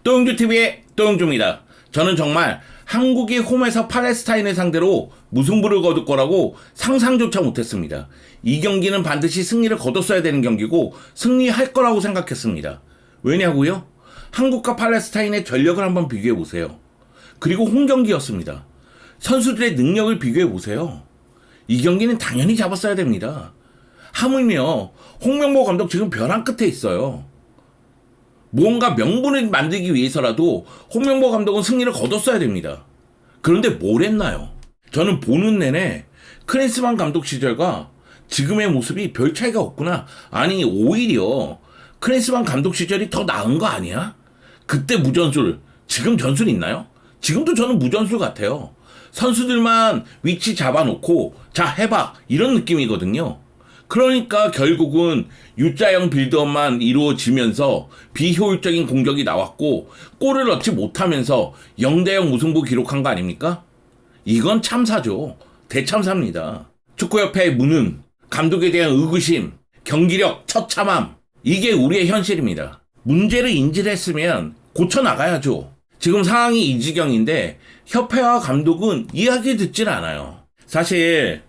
또영주TV의 또영주입니다. 저는 정말 한국이 홈에서 팔레스타인을 상대로 무승부를 거둘 거라고 상상조차 못했습니다. 이 경기는 반드시 승리를 거뒀어야 되는 경기고 승리할 거라고 생각했습니다. 왜냐고요? 한국과 팔레스타인의 전력을 한번 비교해보세요. 그리고 홈 경기였습니다. 선수들의 능력을 비교해보세요. 이 경기는 당연히 잡았어야 됩니다. 하물며 홍명보 감독 지금 벼랑 끝에 있어요. 뭔가 명분을 만들기 위해서라도 홍명보 감독은 승리를 거뒀어야 됩니다. 그런데 뭘 했나요? 저는 보는 내내 크리스만 감독 시절과 지금의 모습이 별 차이가 없구나. 아니 오히려 크리스만 감독 시절이 더 나은 거 아니야? 그때 무전술, 지금 전술 있나요? 지금도 저는 무전술 같아요. 선수들만 위치 잡아놓고 자 해봐 이런 느낌이거든요. 그러니까 결국은 U자형 빌드업만 이루어지면서 비효율적인 공격이 나왔고 골을 넣지 못하면서 0대0 무승부 기록한 거 아닙니까? 이건 참사죠. 대참사입니다. 축구협회의 무능, 감독에 대한 의구심, 경기력 처참함, 이게 우리의 현실입니다. 문제를 인지를 했으면 고쳐나가야죠. 지금 상황이 이 지경인데 협회와 감독은 이야기 듣질 않아요. 사실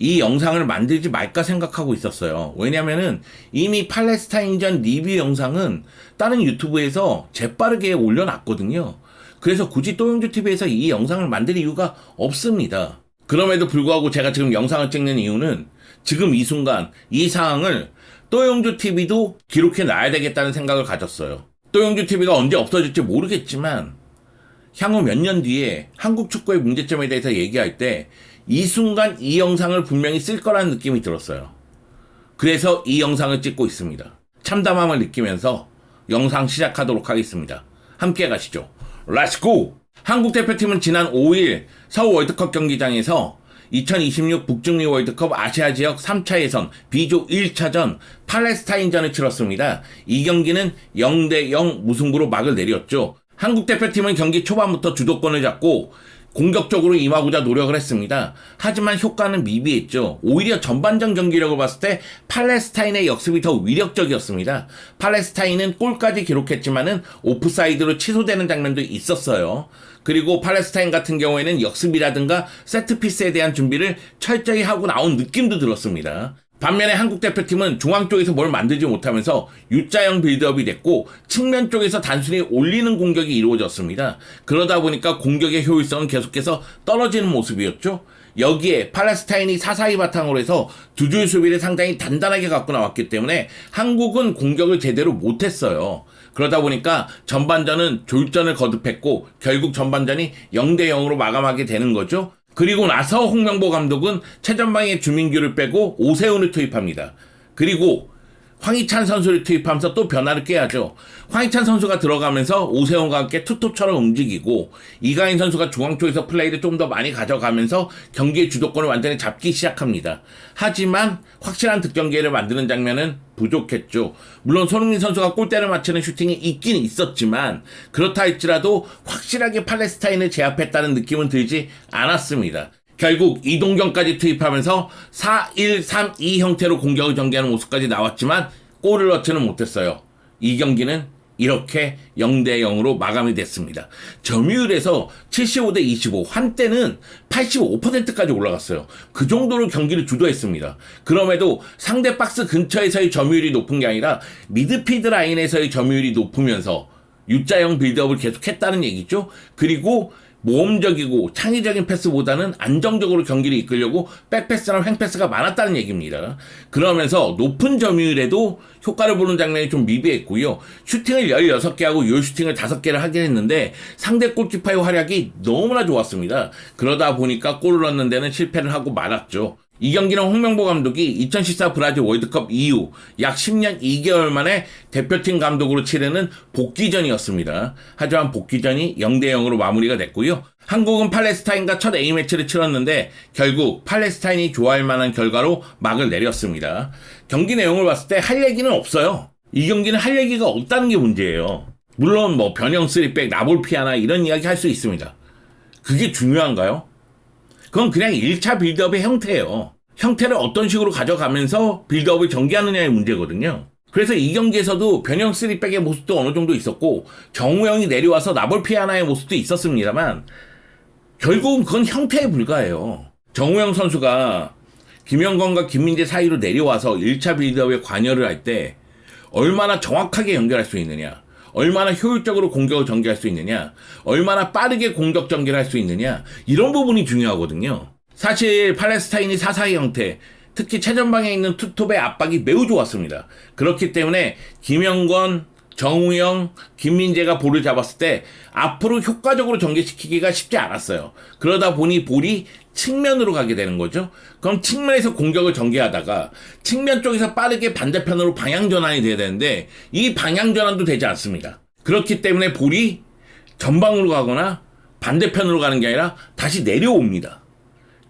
이 영상을 만들지 말까 생각하고 있었어요. 왜냐면은 이미 팔레스타인전 리뷰 영상은 다른 유튜브에서 재빠르게 올려놨거든요. 그래서 굳이 또영주TV에서 이 영상을 만들 이유가 없습니다. 그럼에도 불구하고 제가 지금 영상을 찍는 이유는 지금 이 순간 이 상황을 또영주TV도 기록해 놔야 되겠다는 생각을 가졌어요. 또영주TV가 언제 없어질지 모르겠지만 향후 몇 년 뒤에 한국 축구의 문제점에 대해서 얘기할 때 이 순간 이 영상을 분명히 쓸 거라는 느낌이 들었어요. 그래서 이 영상을 찍고 있습니다. 참담함을 느끼면서 영상 시작하도록 하겠습니다. 함께 가시죠. 렛츠고! 한국 대표팀은 지난 5일 서울 월드컵 경기장에서 2026 북중미 월드컵 아시아 지역 3차 예선 B조 1차전 팔레스타인전을 치렀습니다. 이 경기는 0대0 무승부로 막을 내렸죠. 한국 대표팀은 경기 초반부터 주도권을 잡고 공격적으로 임하고자 노력을 했습니다. 하지만 효과는 미비했죠. 오히려 전반전 경기력을 봤을 때 팔레스타인의 역습이 더 위력적이었습니다. 팔레스타인은 골까지 기록했지만은 오프사이드로 취소되는 장면도 있었어요. 그리고 팔레스타인 같은 경우에는 역습이라든가 세트피스에 대한 준비를 철저히 하고 나온 느낌도 들었습니다. 반면에 한국 대표팀은 중앙 쪽에서 뭘 만들지 못하면서 U자형 빌드업이 됐고 측면 쪽에서 단순히 올리는 공격이 이루어졌습니다. 그러다 보니까 공격의 효율성은 계속해서 떨어지는 모습이었죠. 여기에 팔레스타인이 사사이 바탕으로 해서 두 줄 수비를 상당히 단단하게 갖고 나왔기 때문에 한국은 공격을 제대로 못했어요. 그러다 보니까 전반전은 졸전을 거듭했고 결국 전반전이 0대0으로 마감하게 되는 거죠. 그리고 나서 홍명보 감독은 최전방에 주민규를 빼고 오세훈을 투입합니다. 그리고 황희찬 선수를 투입하면서 또 변화를 꾀하죠. 황희찬 선수가 들어가면서 오세훈과 함께 투톱처럼 움직이고 이가인 선수가 중앙 쪽에서 플레이를 좀 더 많이 가져가면서 경기의 주도권을 완전히 잡기 시작합니다. 하지만 확실한 득점 기회를 만드는 장면은 부족했죠. 물론 손흥민 선수가 골대를 맞추는 슈팅이 있긴 있었지만 그렇다 할지라도 확실하게 팔레스타인을 제압했다는 느낌은 들지 않았습니다. 결국 이동경까지 투입하면서 4-1-3-2 형태로 공격을 전개하는 모습까지 나왔지만 골을 넣지는 못했어요. 이 경기는 이렇게 0대0으로 마감이 됐습니다. 점유율에서 75대25, 한때는 85%까지 올라갔어요. 그 정도로 경기를 주도했습니다. 그럼에도 상대 박스 근처에서의 점유율이 높은 게 아니라 미드필드 라인에서의 점유율이 높으면서 U자형 빌드업을 계속했다는 얘기죠. 그리고 모험적이고 창의적인 패스보다는 안정적으로 경기를 이끌려고 백패스나 횡패스가 많았다는 얘기입니다. 그러면서 높은 점유율에도 효과를 보는 장면이 좀 미비했고요. 슈팅을 16개 하고 요 슈팅을 5개를 하긴 했는데 상대 골키퍼의 활약이 너무나 좋았습니다. 그러다 보니까 골을 넣는 데는 실패를 하고 말았죠. 이 경기는 홍명보 감독이 2014 브라질 월드컵 이후 약 10년 2개월 만에 대표팀 감독으로 치르는 복귀전이었습니다. 하지만 복귀전이 0대0으로 마무리가 됐고요. 한국은 팔레스타인과 첫 A매치를 치렀는데 결국 팔레스타인이 좋아할 만한 결과로 막을 내렸습니다. 경기 내용을 봤을 때 할 얘기는 없어요. 이 경기는 할 얘기가 없다는 게 문제예요. 물론 뭐 변형 3백, 나볼피아나 이런 이야기 할 수 있습니다. 그게 중요한가요? 그건 그냥 1차 빌드업의 형태예요. 형태를 어떤 식으로 가져가면서 빌드업을 전개하느냐의 문제거든요. 그래서 이 경기에서도 변형 3백의 모습도 어느 정도 있었고 정우영이 내려와서 나볼피아나의 모습도 있었습니다만 결국은 그건 형태에 불과해요. 정우영 선수가 김영건과 김민재 사이로 내려와서 1차 빌드업에 관여를 할 때 얼마나 정확하게 연결할 수 있느냐, 얼마나 효율적으로 공격을 전개할 수 있느냐, 얼마나 빠르게 공격 전개를 할 수 있느냐, 이런 부분이 중요하거든요. 사실 팔레스타인이 4-4의 형태, 특히 최전방에 있는 투톱의 압박이 매우 좋았습니다. 그렇기 때문에 김영건, 정우영, 김민재가 볼을 잡았을 때 앞으로 효과적으로 전개시키기가 쉽지 않았어요. 그러다 보니 볼이 측면으로 가게 되는 거죠. 그럼 측면에서 공격을 전개하다가 측면 쪽에서 빠르게 반대편으로 방향 전환이 돼야 되는데 이 방향 전환도 되지 않습니다. 그렇기 때문에 볼이 전방으로 가거나 반대편으로 가는 게 아니라 다시 내려옵니다.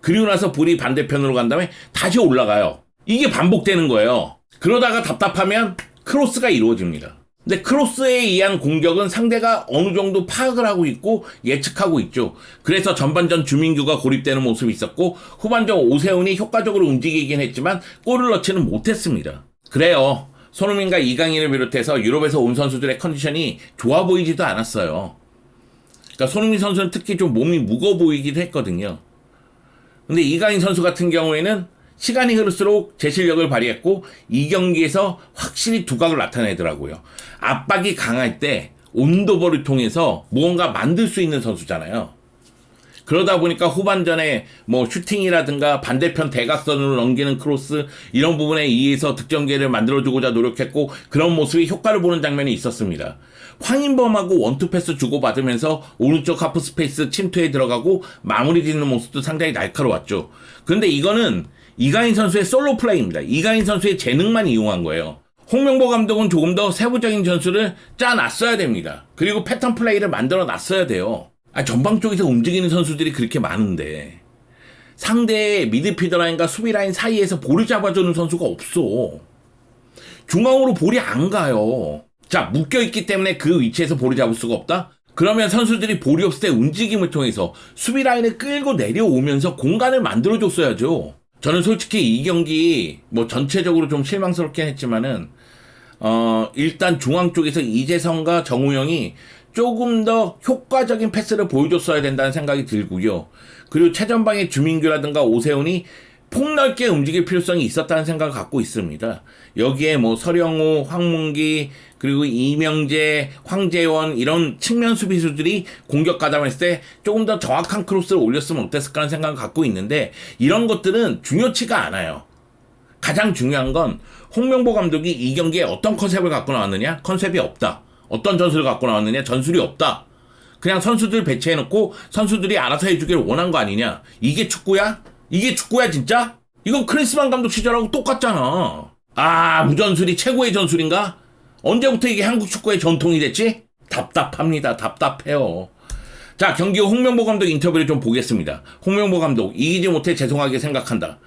그리고 나서 볼이 반대편으로 간 다음에 다시 올라가요. 이게 반복되는 거예요. 그러다가 답답하면 크로스가 이루어집니다. 근데 크로스에 의한 공격은 상대가 어느 정도 파악을 하고 있고 예측하고 있죠. 그래서 전반전 주민규가 고립되는 모습이 있었고 후반전 오세훈이 효과적으로 움직이긴 했지만 골을 넣지는 못했습니다. 그래요. 손흥민과 이강인을 비롯해서 유럽에서 온 선수들의 컨디션이 좋아 보이지도 않았어요. 그러니까 손흥민 선수는 특히 좀 몸이 무거워 보이기도 했거든요. 근데 이강인 선수 같은 경우에는 시간이 흐를수록 제 실력을 발휘했고 이 경기에서 확실히 두각을 나타내더라고요. 압박이 강할 때 온도볼을 통해서 무언가 만들 수 있는 선수잖아요. 그러다 보니까 후반전에 뭐 슈팅이라든가 반대편 대각선으로 넘기는 크로스 이런 부분에 의해서 득점 기회를 만들어주고자 노력했고 그런 모습이 효과를 보는 장면이 있었습니다. 황인범하고 원투 패스 주고받으면서 오른쪽 하프 스페이스 침투에 들어가고 마무리 짓는 모습도 상당히 날카로웠죠. 근데 이거는 이강인 선수의 솔로 플레이입니다. 이강인 선수의 재능만 이용한 거예요. 홍명보 감독은 조금 더 세부적인 전술을 짜놨어야 됩니다. 그리고 패턴 플레이를 만들어 놨어야 돼요. 전방 쪽에서 움직이는 선수들이 그렇게 많은데 상대의 미드필더 라인과 수비 라인 사이에서 볼을 잡아주는 선수가 없어. 중앙으로 볼이 안 가요. 자, 묶여있기 때문에 그 위치에서 볼을 잡을 수가 없다? 그러면 선수들이 볼이 없을 때 움직임을 통해서 수비 라인을 끌고 내려오면서 공간을 만들어줬어야죠. 저는 솔직히 이 경기 뭐 전체적으로 좀 실망스럽긴 했지만은 일단 중앙 쪽에서 이재성과 정우영이 조금 더 효과적인 패스를 보여줬어야 된다는 생각이 들고요. 그리고 최전방의 주민규라든가 오세훈이 폭넓게 움직일 필요성이 있었다는 생각을 갖고 있습니다. 여기에 뭐 서령우, 황문기, 그리고 이명재, 황재원 이런 측면 수비수들이 공격 가담했을 때 조금 더 정확한 크로스를 올렸으면 어땠을까 하는 생각을 갖고 있는데 이런 것들은 중요치가 않아요. 가장 중요한 건 홍명보 감독이 이 경기에 어떤 컨셉을 갖고 나왔느냐? 컨셉이 없다. 어떤 전술을 갖고 나왔느냐? 전술이 없다. 그냥 선수들 배치해놓고 선수들이 알아서 해주기를 원한 거 아니냐? 이게 축구야? 이게 축구야 진짜? 이건 크리스만 감독 시절하고 똑같잖아. 무전술이 최고의 전술인가? 언제부터 이게 한국 축구의 전통이 됐지? 답답합니다. 답답해요. 자, 경기 후 홍명보 감독 인터뷰를 좀 보겠습니다. 홍명보 감독, 이기지 못해 죄송하게 생각한다.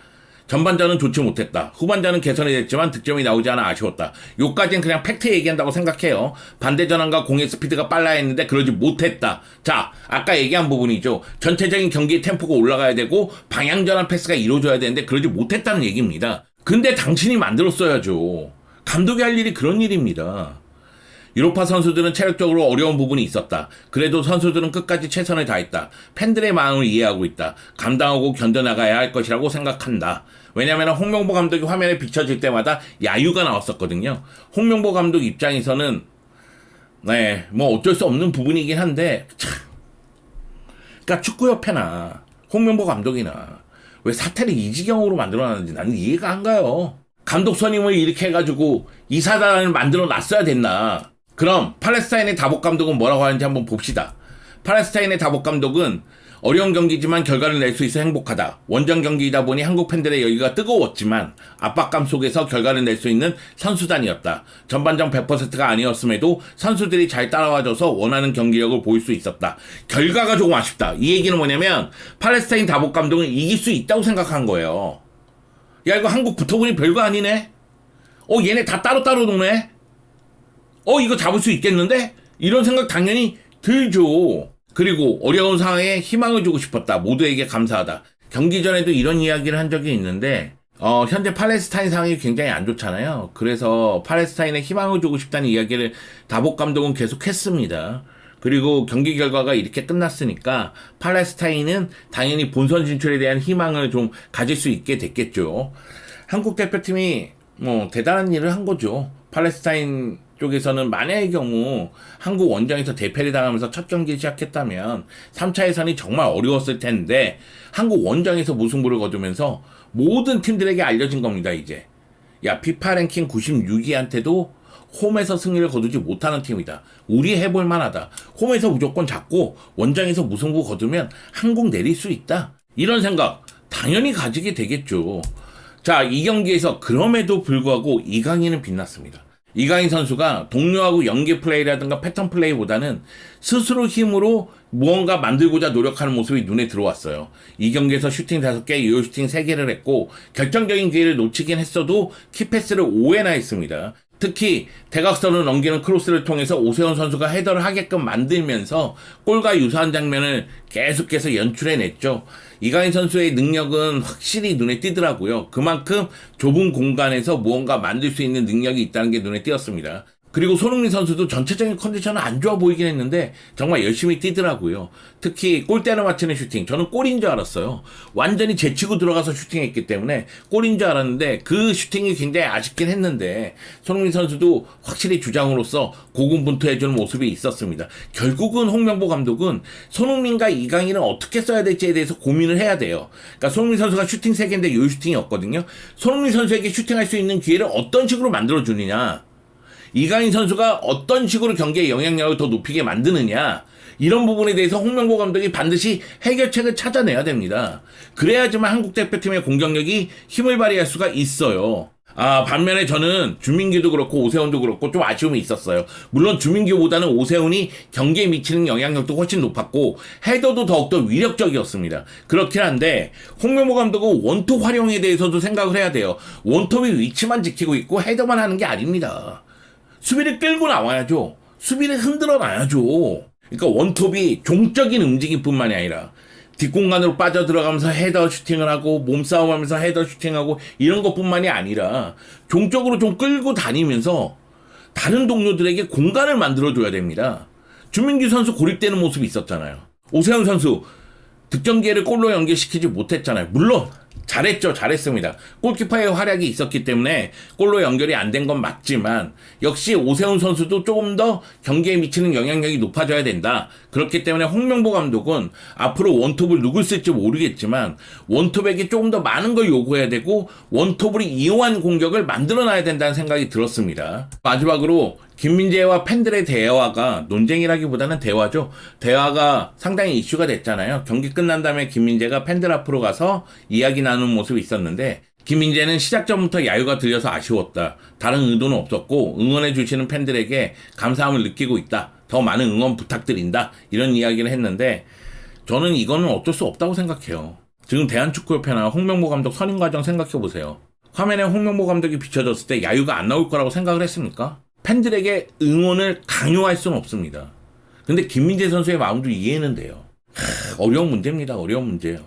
전반전은 좋지 못했다. 후반전은 개선이 됐지만 득점이 나오지 않아 아쉬웠다. 요까지는 그냥 팩트 얘기한다고 생각해요. 반대 전환과 공의 스피드가 빨라야 했는데 그러지 못했다. 자, 아까 얘기한 부분이죠. 전체적인 경기의 템포가 올라가야 되고 방향 전환 패스가 이루어져야 되는데 그러지 못했다는 얘기입니다. 근데 당신이 만들었어야죠. 감독이 할 일이 그런 일입니다. 유로파 선수들은 체력적으로 어려운 부분이 있었다. 그래도 선수들은 끝까지 최선을 다했다. 팬들의 마음을 이해하고 있다. 감당하고 견뎌나가야 할 것이라고 생각한다. 왜냐하면 홍명보 감독이 화면에 비춰질 때마다 야유가 나왔었거든요. 홍명보 감독 입장에서는 뭐 어쩔 수 없는 부분이긴 한데 그러니까 축구협회나 홍명보 감독이나 왜 사태를 이 지경으로 만들어놨는지 나는 이해가 안 가요. 감독 선임을 이렇게 해가지고 이사단을 만들어 놨어야 됐나. 그럼 팔레스타인의 다복 감독은 뭐라고 하는지 한번 봅시다. 팔레스타인의 다복 감독은 어려운 경기지만 결과를 낼 수 있어 행복하다. 원정 경기이다 보니 한국 팬들의 열기가 뜨거웠지만 압박감 속에서 결과를 낼 수 있는 선수단이었다. 전반전 100%가 아니었음에도 선수들이 잘 따라와줘서 원하는 경기력을 보일 수 있었다. 결과가 조금 아쉽다. 이 얘기는 뭐냐면 팔레스타인 다복 감독은 이길 수 있다고 생각한 거예요. 야, 이거 한국 붙어보니 별거 아니네? 얘네 다 따로따로 노네? 이거 잡을 수 있겠는데? 이런 생각 당연히 들죠. 그리고 어려운 상황에 희망을 주고 싶었다. 모두에게 감사하다. 경기 전에도 이런 이야기를 한 적이 있는데 현재 팔레스타인 상황이 굉장히 안 좋잖아요. 그래서 팔레스타인에 희망을 주고 싶다는 이야기를 다봇 감독은 계속 했습니다. 그리고 경기 결과가 이렇게 끝났으니까 팔레스타인은 당연히 본선 진출에 대한 희망을 좀 가질 수 있게 됐겠죠. 한국 대표팀이 대단한 일을 한 거죠. 팔레스타인 쪽에서는 만약의 경우 한국 원정에서 대패를 당하면서 첫 경기 시작했다면 3차 예선이 정말 어려웠을 텐데 한국 원정에서 무승부를 거두면서 모든 팀들에게 알려진 겁니다. 이제 피파 랭킹 96위한테도 홈에서 승리를 거두지 못하는 팀이다. 우리 해볼 만하다. 홈에서 무조건 잡고 원정에서 무승부 거두면 한국 내릴 수 있다. 이런 생각 당연히 가지게 되겠죠. 자, 이 경기에서 그럼에도 불구하고 이강인은 빛났습니다. 이강인 선수가 동료하고 연계 플레이라든가 패턴 플레이보다는 스스로 힘으로 무언가 만들고자 노력하는 모습이 눈에 들어왔어요. 이 경기에서 슈팅 5개, 유효 슈팅 3개를 했고 결정적인 기회를 놓치긴 했어도 키패스를 5회나 했습니다. 특히 대각선을 넘기는 크로스를 통해서 오세훈 선수가 헤더를 하게끔 만들면서 골과 유사한 장면을 계속해서 연출해냈죠. 이강인 선수의 능력은 확실히 눈에 띄더라고요. 그만큼 좁은 공간에서 무언가 만들 수 있는 능력이 있다는 게 눈에 띄었습니다. 그리고 손흥민 선수도 전체적인 컨디션은 안 좋아 보이긴 했는데 정말 열심히 뛰더라고요. 특히 골대를 맞추는 슈팅, 저는 골인 줄 알았어요. 완전히 제치고 들어가서 슈팅했기 때문에 골인 줄 알았는데 그 슈팅이 굉장히 아쉽긴 했는데 손흥민 선수도 확실히 주장으로서 고군분투해주는 모습이 있었습니다. 결국은 홍명보 감독은 손흥민과 이강인을 어떻게 써야 될지에 대해서 고민을 해야 돼요. 그러니까 손흥민 선수가 슈팅 3개인데 요 슈팅이었거든요. 손흥민 선수에게 슈팅할 수 있는 기회를 어떤 식으로 만들어주느냐, 이강인 선수가 어떤 식으로 경기의 영향력을 더 높이게 만드느냐, 이런 부분에 대해서 홍명보 감독이 반드시 해결책을 찾아내야 됩니다. 그래야지만 한국 대표팀의 공격력이 힘을 발휘할 수가 있어요. 반면에 저는 주민규도 그렇고 오세훈도 그렇고 좀 아쉬움이 있었어요. 물론 주민규보다는 오세훈이 경기에 미치는 영향력도 훨씬 높았고 헤더도 더욱더 위력적이었습니다. 그렇긴 한데 홍명보 감독은 원톱 활용에 대해서도 생각을 해야 돼요. 원톱이 위치만 지키고 있고 헤더만 하는 게 아닙니다. 수비를 끌고 나와야죠. 수비를 흔들어 놔야죠. 그러니까 원톱이 종적인 움직임뿐만이 아니라 뒷공간으로 빠져들어가면서 헤더 슈팅을 하고 몸싸움하면서 헤더 슈팅하고 이런 것뿐만이 아니라 종적으로 좀 끌고 다니면서 다른 동료들에게 공간을 만들어줘야 됩니다. 주민규 선수 고립되는 모습이 있었잖아요. 오세훈 선수 득점 기회를 골로 연결시키지 못했잖아요. 물론 잘했습니다. 골키퍼의 활약이 있었기 때문에 골로 연결이 안 된 건 맞지만 역시 오세훈 선수도 조금 더 경기에 미치는 영향력이 높아져야 된다. 그렇기 때문에 홍명보 감독은 앞으로 원톱을 누굴 쓸지 모르겠지만 원톱에게 조금 더 많은 걸 요구해야 되고 원톱을 이용한 공격을 만들어놔야 된다는 생각이 들었습니다. 마지막으로 김민재와 팬들의 대화가, 논쟁이라기보다는 대화죠. 대화가 상당히 이슈가 됐잖아요. 경기 끝난 다음에 김민재가 팬들 앞으로 가서 이야기 나누는 모습이 있었는데 김민재는 시작 전부터 야유가 들려서 아쉬웠다. 다른 의도는 없었고 응원해 주시는 팬들에게 감사함을 느끼고 있다. 더 많은 응원 부탁드린다. 이런 이야기를 했는데 저는 이거는 어쩔 수 없다고 생각해요. 지금 대한축구협회나 홍명보 감독 선임 과정 생각해보세요. 화면에 홍명보 감독이 비춰졌을 때 야유가 안 나올 거라고 생각을 했습니까? 팬들에게 응원을 강요할 수는 없습니다. 근데 김민재 선수의 마음도 이해는 돼요. 어려운 문제입니다. 어려운 문제예요.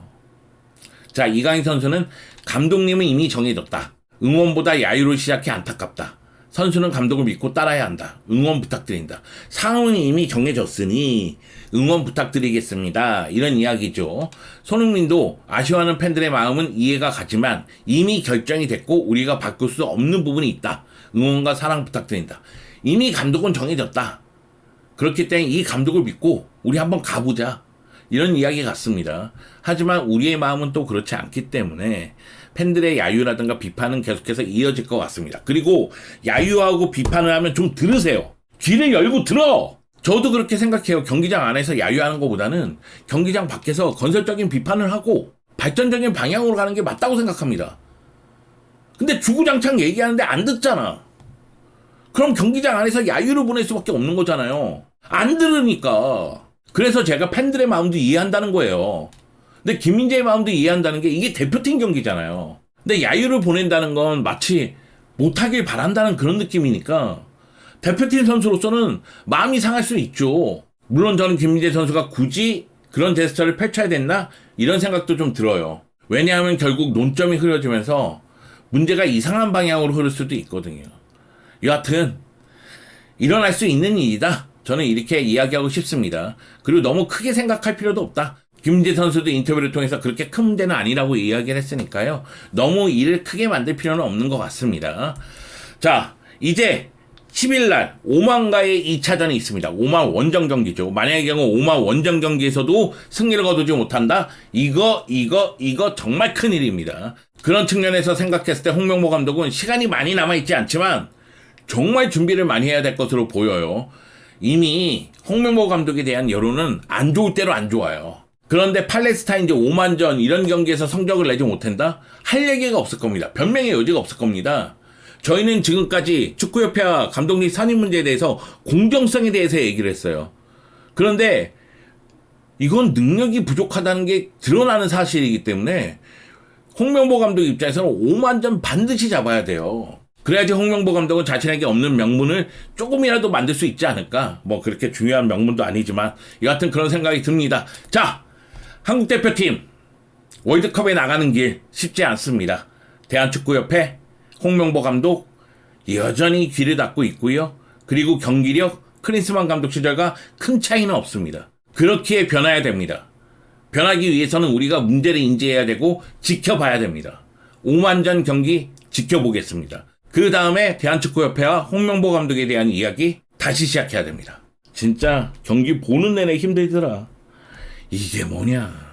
자, 이강인 선수는 감독님은 이미 정해졌다. 응원보다 야유로 시작해 안타깝다. 선수는 감독을 믿고 따라야 한다. 응원 부탁드린다. 상황이 이미 정해졌으니 응원 부탁드리겠습니다. 이런 이야기죠. 손흥민도 아쉬워하는 팬들의 마음은 이해가 가지만 이미 결정이 됐고 우리가 바꿀 수 없는 부분이 있다. 응원과 사랑 부탁드린다. 이미 감독은 정해졌다. 그렇기 때문에 이 감독을 믿고 우리 한번 가보자. 이런 이야기 같습니다. 하지만 우리의 마음은 또 그렇지 않기 때문에 팬들의 야유라든가 비판은 계속해서 이어질 것 같습니다. 그리고 야유하고 비판을 하면 좀 들으세요. 귀를 열고 들어! 저도 그렇게 생각해요. 경기장 안에서 야유하는 것보다는 경기장 밖에서 건설적인 비판을 하고 발전적인 방향으로 가는 게 맞다고 생각합니다. 근데 주구장창 얘기하는데 안 듣잖아. 그럼 경기장 안에서 야유를 보낼 수밖에 없는 거잖아요. 안 들으니까. 그래서 제가 팬들의 마음도 이해한다는 거예요. 근데 김민재의 마음도 이해한다는 게 이게 대표팀 경기잖아요. 근데 야유를 보낸다는 건 마치 못하길 바란다는 그런 느낌이니까 대표팀 선수로서는 마음이 상할 수 있죠. 물론 저는 김민재 선수가 굳이 그런 제스처를 펼쳐야 됐나? 이런 생각도 좀 들어요. 왜냐하면 결국 논점이 흐려지면서 문제가 이상한 방향으로 흐를 수도 있거든요. 여하튼 일어날 수 있는 일이다. 저는 이렇게 이야기하고 싶습니다. 그리고 너무 크게 생각할 필요도 없다. 김민재 선수도 인터뷰를 통해서 그렇게 큰 문제는 아니라고 이야기를 했으니까요. 너무 일을 크게 만들 필요는 없는 것 같습니다. 자, 이제 10일날 오만과의 2차전이 있습니다. 오만 원정 경기죠. 만약의 경우 오만 원정 경기에서도 승리를 거두지 못한다? 이거 정말 큰일입니다. 그런 측면에서 생각했을 때 홍명보 감독은 시간이 많이 남아있지 않지만 정말 준비를 많이 해야 될 것으로 보여요. 이미 홍명보 감독에 대한 여론은 안 좋을 대로 안 좋아요. 그런데 팔레스타인 이제 5만전 이런 경기에서 성적을 내지 못한다? 할 얘기가 없을 겁니다. 변명의 여지가 없을 겁니다. 저희는 지금까지 축구협회와 감독님 선임 문제에 대해서 공정성에 대해서 얘기를 했어요. 그런데 이건 능력이 부족하다는 게 드러나는 사실이기 때문에 홍명보 감독 입장에서는 5만전 반드시 잡아야 돼요. 그래야지 홍명보 감독은 자신에게 없는 명분을 조금이라도 만들 수 있지 않을까. 뭐 그렇게 중요한 명분도 아니지만 여하튼 그런 생각이 듭니다. 자, 한국 대표팀 월드컵에 나가는 길 쉽지 않습니다. 대한축구협회 홍명보 감독 여전히 귀를 닫고 있고요. 그리고 경기력 크리스만 감독 시절과 큰 차이는 없습니다. 그렇기에 변해야 됩니다. 변하기 위해서는 우리가 문제를 인지해야 되고 지켜봐야 됩니다. 5만전 경기 지켜보겠습니다. 그 다음에 대한축구협회와 홍명보 감독에 대한 이야기 다시 시작해야 됩니다. 진짜 경기 보는 내내 힘들더라. 이게 뭐냐.